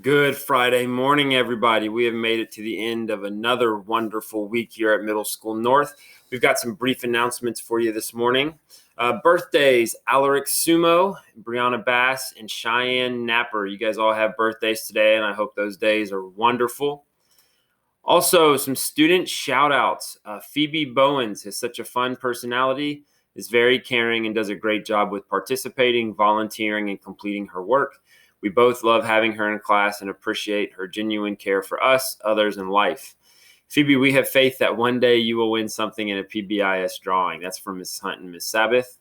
Good Friday morning, everybody. We have made it to the end of another wonderful week here at Middle School North. We've got some brief announcements for you this morning. Birthdays, Alaric Sumo, Brianna Bass, and Cheyenne Napper. You guys all have birthdays today, and I hope those days are wonderful. Also, some student shout-outs. Phoebe Bowens has such a fun personality, is very caring, and does a great job with participating, volunteering, and completing her work. We both love having her in class and appreciate her genuine care for us, others, and life. Phoebe, we have faith that one day you will win something in a PBIS drawing. That's from Ms. Hunt and Ms. Sabbath.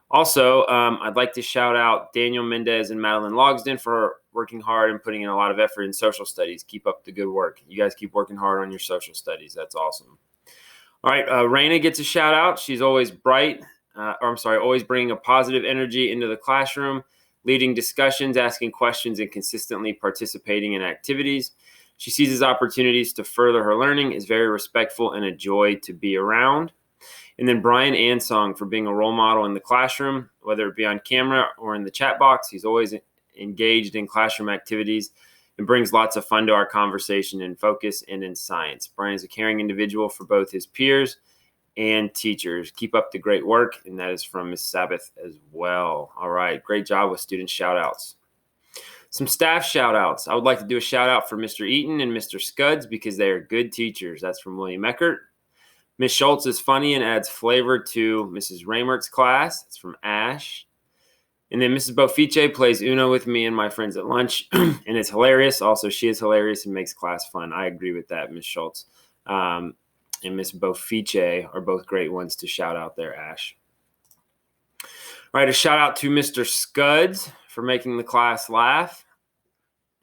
Also, I'd like to shout out Daniel Mendez and Madeline Logsden for working hard and putting in a lot of effort in social studies. Keep up the good work. You guys keep working hard on your social studies. That's awesome. All right, Raina gets a shout out. She's always always bringing a positive energy into the classroom, leading discussions, asking questions, and consistently participating in activities. She seizes opportunities to further her learning, is very respectful, and a joy to be around. And then Brian Ansong for being a role model in the classroom, whether it be on camera or in the chat box. He's always engaged in classroom activities and brings lots of fun to our conversation in focus and in science. Brian is a caring individual for both his peers and teachers. Keep up the great work. And that is from Ms. Sabbath as well. All right. Great job with student shout outs. Some staff shout outs. I would like to do a shout out for Mr. Eaton and Mr. Scuds because they are good teachers. That's from William Eckert. Ms. Schultz is funny and adds flavor to Mrs. Raymert's class. That's from Ash. And then Mrs. Bofice plays Uno with me and my friends at lunch, and it's hilarious. Also, she is hilarious and makes class fun. I agree with that, Ms. Schultz. And Miss Bofice are both great ones to shout out there, Ash. All right, a shout out to Mr. Scuds for making the class laugh.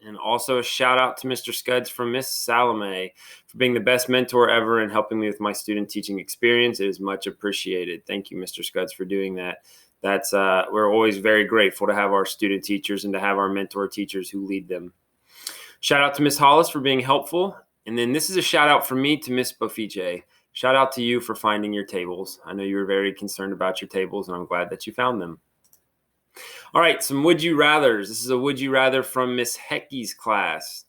And also a shout out to Mr. Scuds from Miss Salome for being the best mentor ever and helping me with my student teaching experience. It is much appreciated. Thank you, Mr. Scuds, for doing that. We're always very grateful to have our student teachers and to have our mentor teachers who lead them. Shout out to Miss Hollis for being helpful. And then this is a shout out from me to Miss Bofice. Shout out to you for finding your tables. I know you were very concerned about your tables, and I'm glad that you found them. All right, some would you rathers. This is a would you rather from Miss Hecky's class.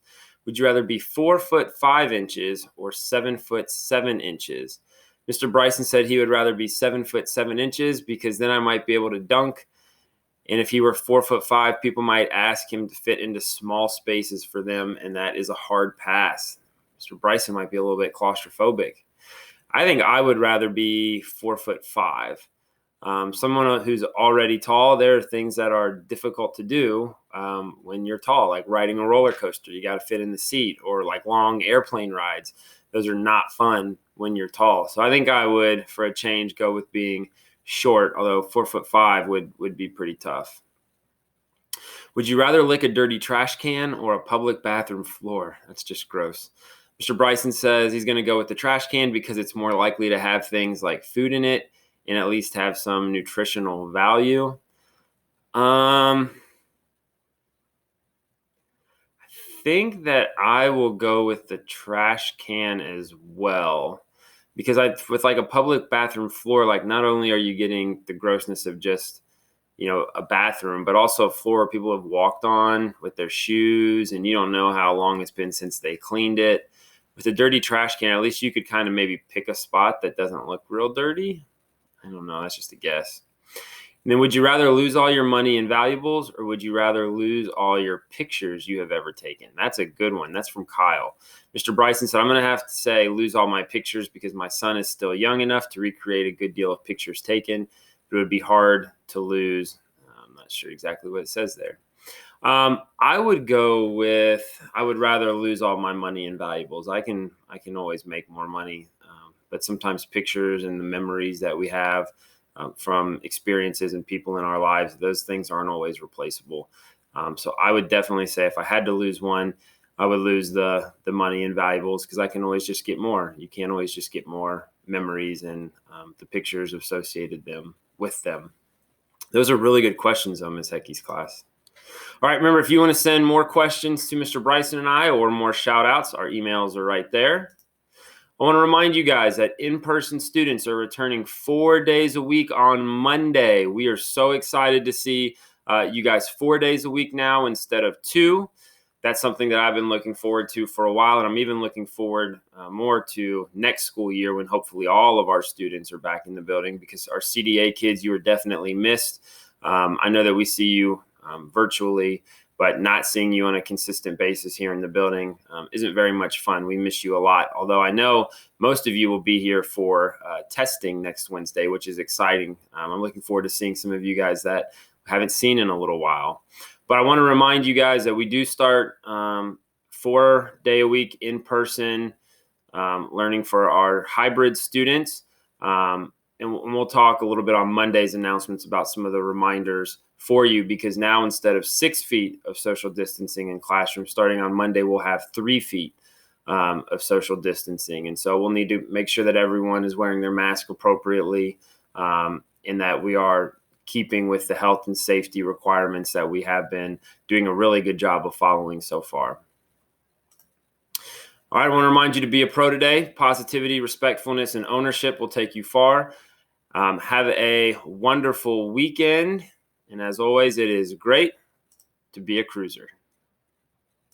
Would you rather be 4 foot 5 inches or 7 foot 7 inches? Mr. Bryson said he would rather be 7 foot 7 inches because then I might be able to dunk. And if he were 4 foot 5, people might ask him to fit into small spaces for them, and that is a hard pass. Mr. Bryson might be a little bit claustrophobic. I think I would rather be 4 foot 5. Someone who's already tall, there are things that are difficult to do when you're tall, like riding a roller coaster. You got to fit in the seat, or like long airplane rides. Those are not fun when you're tall. So I think I would, for a change, go with being short, although 4 foot 5 would be pretty tough. Would you rather lick a dirty trash can or a public bathroom floor? That's just gross. Mr. Bryson says he's going to go with the trash can because it's more likely to have things like food in it and at least have some nutritional value. I think that I will go with the trash can as well, because with like a public bathroom floor, like not only are you getting the grossness of just, a bathroom, but also a floor people have walked on with their shoes, and you don't know how long it's been since they cleaned it. With a dirty trash can, at least you could kind of maybe pick a spot that doesn't look real dirty. I don't know. That's just a guess. And then would you rather lose all your money and valuables, or would you rather lose all your pictures you have ever taken? That's a good one. That's from Kyle. Mr. Bryson said, I'm going to have to say lose all my pictures because my son is still young enough to recreate a good deal of pictures taken. But it would be hard to lose. I'm not sure exactly what it says there. I would rather lose all my money and valuables. I can always make more money. But sometimes pictures and the memories that we have from experiences and people in our lives, those things aren't always replaceable. So I would definitely say if I had to lose one, I would lose the money and valuables because I can always just get more. You can't always just get more memories and the pictures associated with them. Those are really good questions on Ms. Hecky's class. All right, remember, if you want to send more questions to Mr. Bryson and I or more shout outs, our emails are right there. I want to remind you guys that in-person students are returning 4 days a week on Monday. We are so excited to see you guys 4 days a week now instead of 2. that's something that I've been looking forward to for a while. And I'm even looking forward more to next school year when hopefully all of our students are back in the building, because our CDA kids, you are definitely missed. I know that we see you virtually, but not seeing you on a consistent basis here in the building isn't very much fun. We miss you a lot. Although I know most of you will be here for testing next Wednesday, which is exciting. I'm looking forward to seeing some of you guys that I haven't seen in a little while. But I want to remind you guys that we do start 4-day-a-week in-person learning for our hybrid students. And we'll talk a little bit on Monday's announcements about some of the reminders for you, because now instead of 6 feet of social distancing in classrooms, starting on Monday, we'll have 3 feet of social distancing. And so we'll need to make sure that everyone is wearing their mask appropriately, and that we are keeping with the health and safety requirements that we have been doing a really good job of following so far. All right, I want to remind you to be a pro today. Positivity, respectfulness, and ownership will take you far. Have a wonderful weekend. And as always, it is great to be a cruiser.